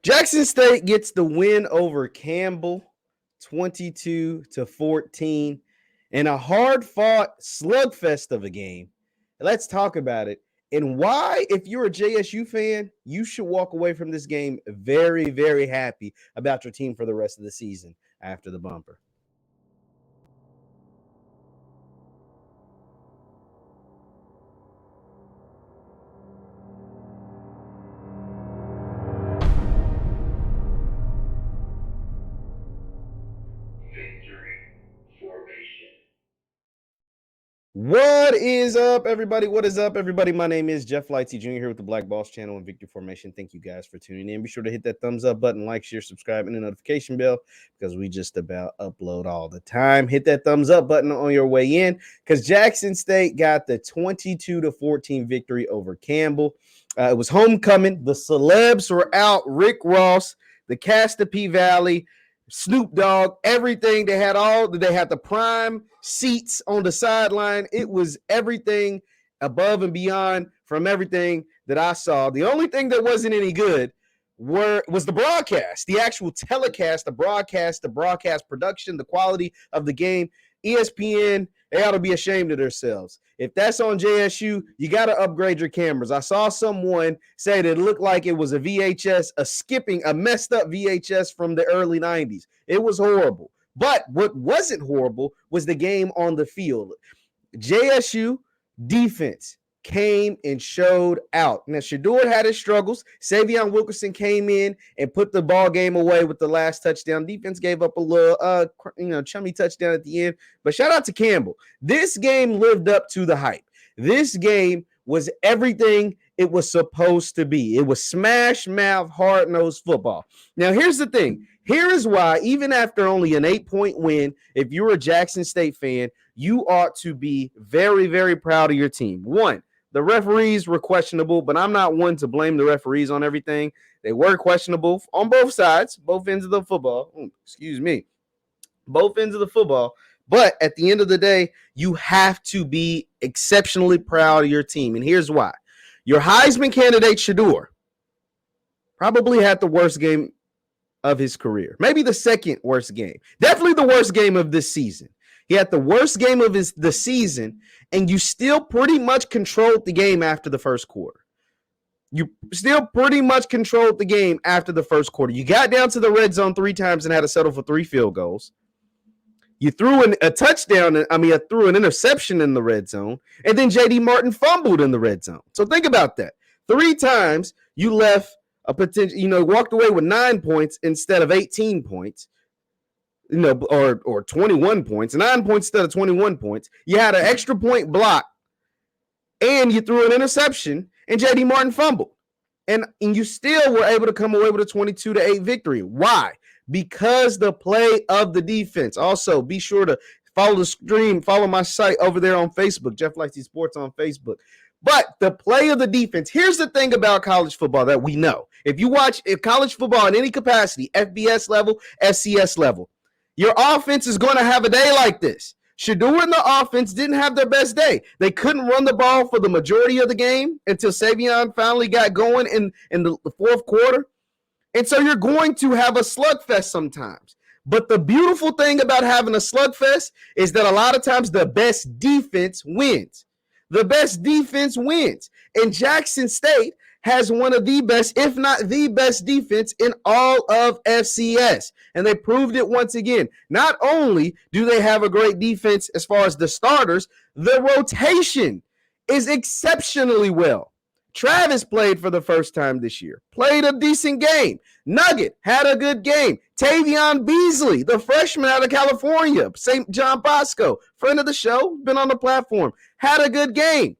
Jackson State gets the win over Campbell, 22-14, in a hard-fought slugfest of a game. Let's talk about it and why, if you're a JSU fan, you should walk away from this game very, very happy about your team for the rest of the season after the bumper. What is up, everybody? What is up, everybody? My name is JeffLightsyJr. here with the Black Boss channel and Victory Formation. Thank you guys for tuning in. Be sure to hit that thumbs up button, like, share, subscribe, and the notification bell because we just about upload all the time. Hit that thumbs up button on your way in because Jackson State got the 22-14 victory over Campbell. It was homecoming. The celebs were out. Rick Ross, the cast of P-Valley, Snoop Dogg, everything. They had the prime seats on the sideline. It was everything above and beyond from everything that I saw. The only thing that wasn't any good was the broadcast, the actual telecast, the broadcast production, the quality of the game. ESPN, they ought to be ashamed of themselves. If that's on JSU, you got to upgrade your cameras. I saw someone say that it looked like it was a VHS, a messed up VHS from the early 90s. It was horrible. But what wasn't horrible was the game on the field. JSU defense came and showed out. Now, Shedeur had his struggles. Savion Wilkerson came in and put the ball game away with the last touchdown. Defense gave up a little, chummy touchdown at the end. But shout out to Campbell. This game lived up to the hype. This game was everything it was supposed to be. It was smash mouth, hard-nosed football. Now, here's the thing. Here is why, even after only an 8-point win, if you're a Jackson State fan, you ought to be very, very proud of your team. One, the referees were questionable, but I'm not one to blame the referees on everything. They were questionable on both sides, both ends of the football. Both ends of the football. But at the end of the day, you have to be exceptionally proud of your team. And here's why. Your Heisman candidate, Shedeur, probably had the worst game of his career. Maybe the second worst game. Definitely the worst game of this season. He had the worst game of the season, and you still pretty much controlled the game after the first quarter. You still pretty much controlled the game after the first quarter. You got down to the red zone 3 times and had to settle for 3 field goals. You threw an interception in the red zone, and then J.D. Martin fumbled in the red zone. So think about that. 3 times you left a potential, walked away with 9 points instead of 18 points. Or 21 points, 9 points instead of 21 points. You had an extra point block, and you threw an interception, and J.D. Martin fumbled. And you still were able to come away with a 22-8 victory. Why? Because the play of the defense. Also, be sure to follow the stream, follow my site over there on Facebook, Jeff Lightsy Sports on Facebook. But the play of the defense, here's the thing about college football that we know. If you watch college football in any capacity, FBS level, FCS level, your offense is going to have a day like this. Shedeur and the offense didn't have their best day. They couldn't run the ball for the majority of the game until Savion finally got going in the fourth quarter. And so you're going to have a slugfest sometimes. But the beautiful thing about having a slugfest is that a lot of times the best defense wins. The best defense wins. And Jackson State has one of the best, if not the best defense in all of FCS. And they proved it once again. Not only do they have a great defense as far as the starters, the rotation is exceptionally well. Travis played for the first time this year, played a decent game. Nugget had a good game. Tavion Beasley, the freshman out of California, St. John Bosco, friend of the show, been on the platform, had a good game.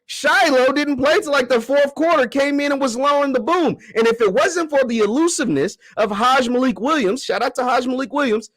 Shiloh didn't play till like the fourth quarter, came in and was lowering the boom. And if it wasn't for the elusiveness of Haj Malik Williams, shout out to Haj Malik Williams,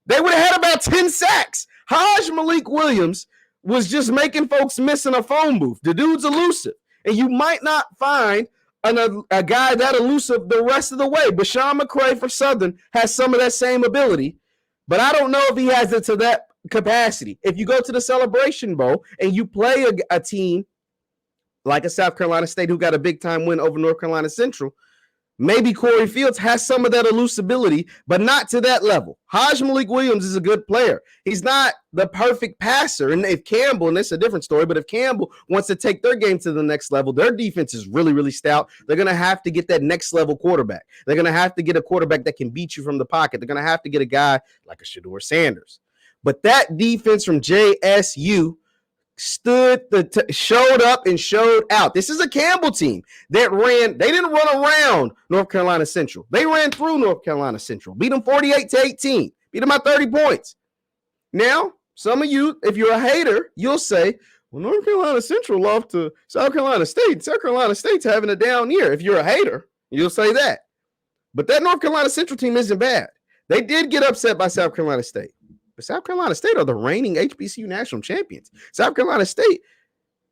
they would have had about 10 sacks. Haj Malik Williams was just making folks miss in a phone booth. The dude's elusive. And you might not find a guy that elusive the rest of the way. Bashawn McCray for Southern has some of that same ability, but I don't know if he has it to that capacity. If you go to the Celebration Bowl and you play a team like a South Carolina State who got a big-time win over North Carolina Central, Maybe Corey Fields has some of that elusibility, but not to that level. Malik Williams is a good player. He's not the perfect passer. And if Campbell, and it's a different story, but if Campbell wants to take their game to the next level, their defense is really, really stout. They're going to have to get that next level quarterback. They're going to have to get a quarterback that can beat you from the pocket. They're going to have to get a guy like a Shedeur Sanders. But that defense from JSU showed up and showed out. This is a Campbell team that they didn't run around North Carolina Central. They ran through North Carolina Central, beat them 48-18, beat them by 30 points. Now, some of you, if you're a hater, you'll say, well, North Carolina Central lost to South Carolina State. South Carolina State's having a down year. If you're a hater, you'll say that. But that North Carolina Central team isn't bad. They did get upset by South Carolina State. But South Carolina State are the reigning HBCU national champions. South Carolina State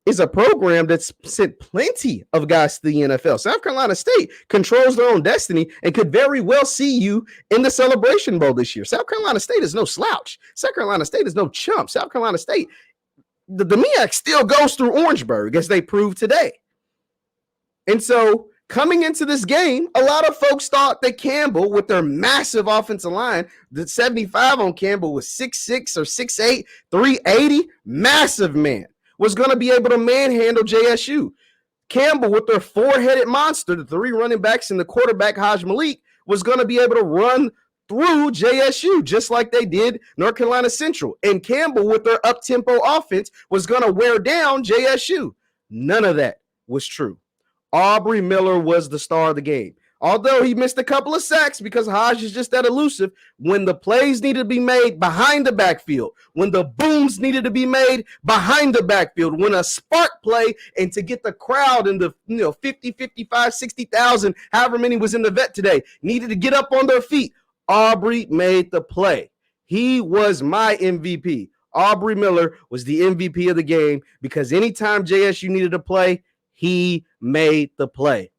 is a program that's sent plenty of guys to the NFL. South Carolina State controls their own destiny and could very well see you in the Celebration Bowl this year. South Carolina State is no slouch. South Carolina State is no chump. South Carolina State, the MEAC still goes through Orangeburg, as they proved today. And so coming into this game, a lot of folks thought that Campbell, with their massive offensive line, the 75 on Campbell was 6'6" or 6'8", 380, massive man, was going to be able to manhandle JSU. Campbell, with their four-headed monster, the three running backs and the quarterback, Malik, was going to be able to run through JSU, just like they did North Carolina Central. And Campbell, with their up-tempo offense, was going to wear down JSU. None of that was true. Aubrey Miller was the star of the game. Although he missed a couple of sacks because Hodge is just that elusive, when the plays needed to be made behind the backfield, when the booms needed to be made behind the backfield, when a spark play and to get the crowd in the 50, 55, 60,000, however many was in the vet today, needed to get up on their feet, Aubrey made the play. He was my MVP. Aubrey Miller was the MVP of the game because anytime JSU needed to play, he made the play.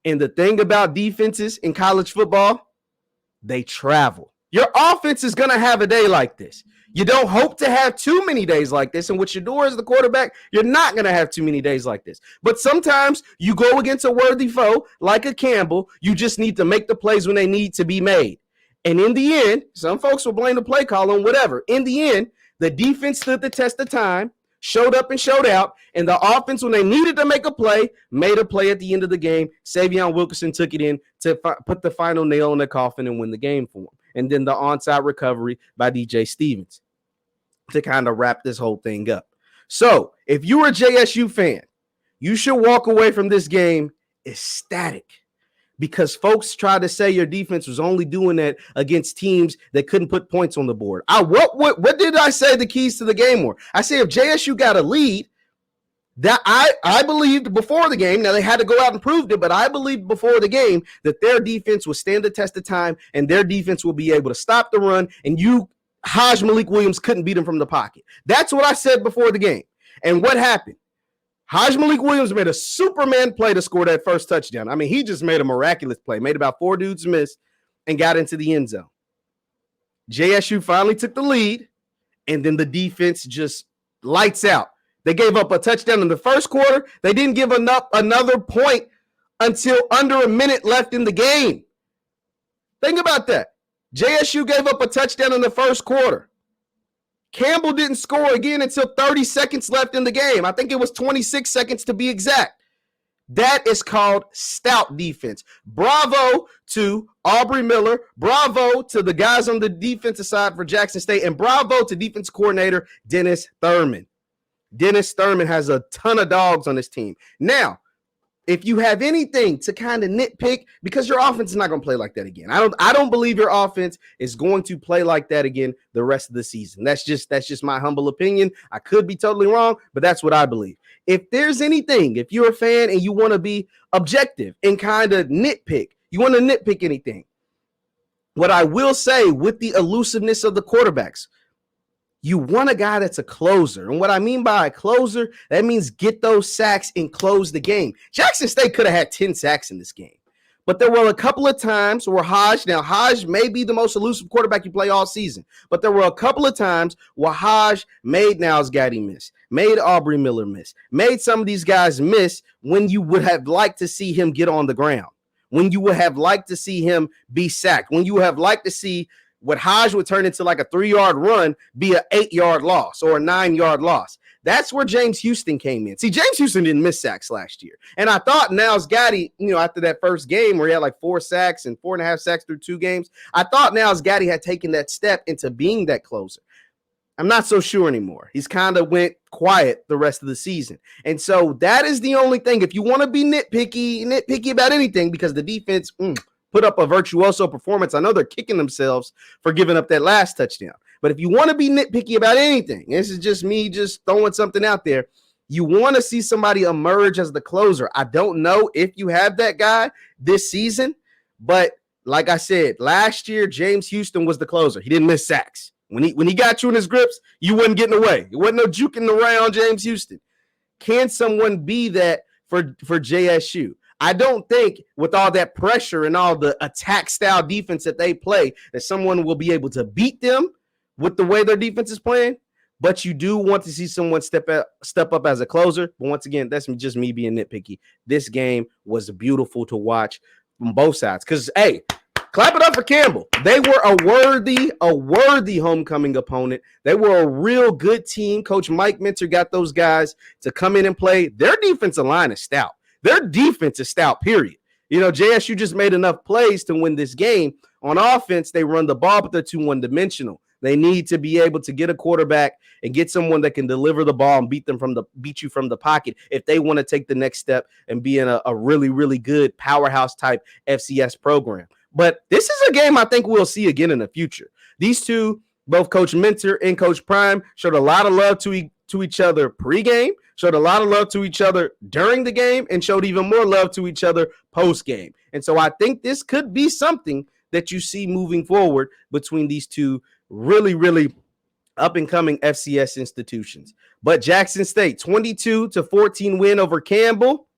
And the thing about defenses in college football, they travel. Your offense is going to have a day like this. You don't hope to have too many days like this. And with Shedeur as the quarterback, you're not going to have too many days like this. But sometimes you go against a worthy foe like a Campbell. You just need to make the plays when they need to be made. And in the end, some folks will blame the play call on whatever. In the end, the defense stood the test of time, showed up and showed out, and the offense, when they needed to make a play, made a play at the end of the game. Savion Wilkerson took it in to put the final nail in the coffin and win the game for him. And then the onside recovery by DJ Stevens to kind of wrap this whole thing up. So if you're a JSU fan, you should walk away from this game ecstatic, because folks tried to say your defense was only doing that against teams that couldn't put points on the board. What did I say the keys to the game were? I say if JSU got a lead, that I believed before the game, now they had to go out and prove it, but I believed before the game that their defense would stand the test of time and their defense will be able to stop the run, and Malik Williams couldn't beat him from the pocket. That's what I said before the game. And what happened? Malik Williams made a Superman play to score that first touchdown. I mean, he just made a miraculous play, made about 4 dudes miss, and got into the end zone. JSU finally took the lead, and then the defense just lights out. They gave up a touchdown in the first quarter. They didn't give another point until under a minute left in the game. Think about that. JSU gave up a touchdown in the first quarter. Campbell didn't score again until 30 seconds left in the game. I think it was 26 seconds to be exact. That is called stout defense. Bravo to Aubrey Miller. Bravo to the guys on the defensive side for Jackson State. And bravo to defense coordinator Dennis Thurman. Dennis Thurman has a ton of dogs on this team. Now, if you have anything to kind of nitpick, because your offense is not going to play like that again. I don't believe your offense is going to play like that again the rest of the season. That's just my humble opinion. I could be totally wrong, but that's what I believe. If there's anything, if you're a fan and you want to be objective and kind of nitpick, you want to nitpick anything, what I will say with the elusiveness of the quarterbacks, you want a guy that's a closer. And what I mean by a closer, that means get those sacks and close the game. Jackson State could have had 10 sacks in this game. But there were a couple of times where Hodge may be the most elusive quarterback you play all season. But there were a couple of times where Hodge made Niles Gaddy miss, made Aubrey Miller miss, made some of these guys miss when you would have liked to see him get on the ground. when you would have liked to see him be sacked, when you would have liked to see what Hodge would turn into like a 3-yard run be an 8-yard loss or a 9-yard loss. That's where James Houston came in. See, James Houston didn't miss sacks last year. And I thought Niles Gaddy, after that first game where he had like 4 sacks and 4.5 sacks through 2 games, I thought Niles Gaddy had taken that step into being that closer. I'm not so sure anymore. He's kind of went quiet the rest of the season. And so that is the only thing. If you want to be nitpicky about anything, because the defense put up a virtuoso performance. I know they're kicking themselves for giving up that last touchdown. But if you want to be nitpicky about anything, this is just me just throwing something out there, you want to see somebody emerge as the closer. I don't know if you have that guy this season, but like I said, last year, James Houston was the closer. He didn't miss sacks. When he got you in his grips, you wasn't getting away. It wasn't no juking around James Houston. Can someone be that for JSU? I don't think with all that pressure and all the attack style defense that they play, that someone will be able to beat them with the way their defense is playing. But you do want to see someone step up as a closer. But once again, that's just me being nitpicky. This game was beautiful to watch from both sides. Because, hey, clap it up for Campbell. They were a worthy homecoming opponent. They were a real good team. Coach Mike Minter got those guys to come in and play. Their defensive line is stout. Their defense is stout, period. JSU just made enough plays to win this game. On offense, they run the ball, but they're too one-dimensional. They need to be able to get a quarterback and get someone that can deliver the ball and beat you from the pocket if they want to take the next step and be in a really, really good powerhouse type FCS program. But this is a game I think we'll see again in the future. These two, both Coach Minter and Coach Prime, showed a lot of love to each other pregame, showed a lot of love to each other during the game, and showed even more love to each other post-game. And so I think this could be something that you see moving forward between these two really, really up-and-coming FCS institutions. But Jackson State, 22-14 win over Campbell.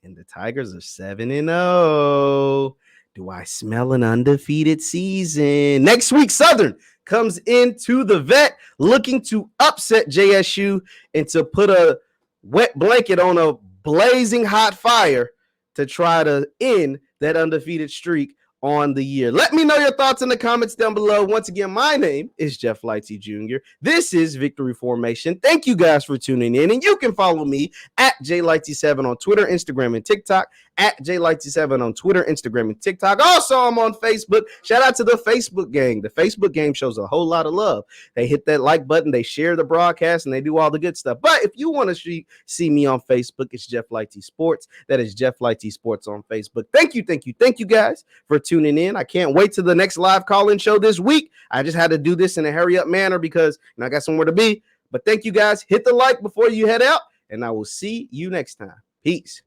And the Tigers are 7-0. Do I smell an undefeated season? Next week, Southern comes into the Vet looking to upset JSU and to put a wet blanket on a blazing hot fire to try to end that undefeated streak on the year. Let me know your thoughts in the comments down below. Once again, my name is Jeff Lightsy Jr. This is Victory Formation. Thank you guys for tuning in, and you can follow me at JLightsy7 on Twitter, Instagram, and TikTok, at JLightsy7 on Twitter, Instagram, and TikTok. Also, I'm on Facebook. Shout out to the Facebook gang. The Facebook gang shows a whole lot of love. They hit that like button, they share the broadcast, and they do all the good stuff. But if you want to see me on Facebook, it's Jeff Lightsy Sports. That is Jeff Lightsy Sports on Facebook. Thank you guys for tuning in. I can't wait to the next live call-in show this week. I just had to do this in a hurry-up manner because I got somewhere to be. But thank you guys. Hit the like before you head out, and I will see you next time. Peace.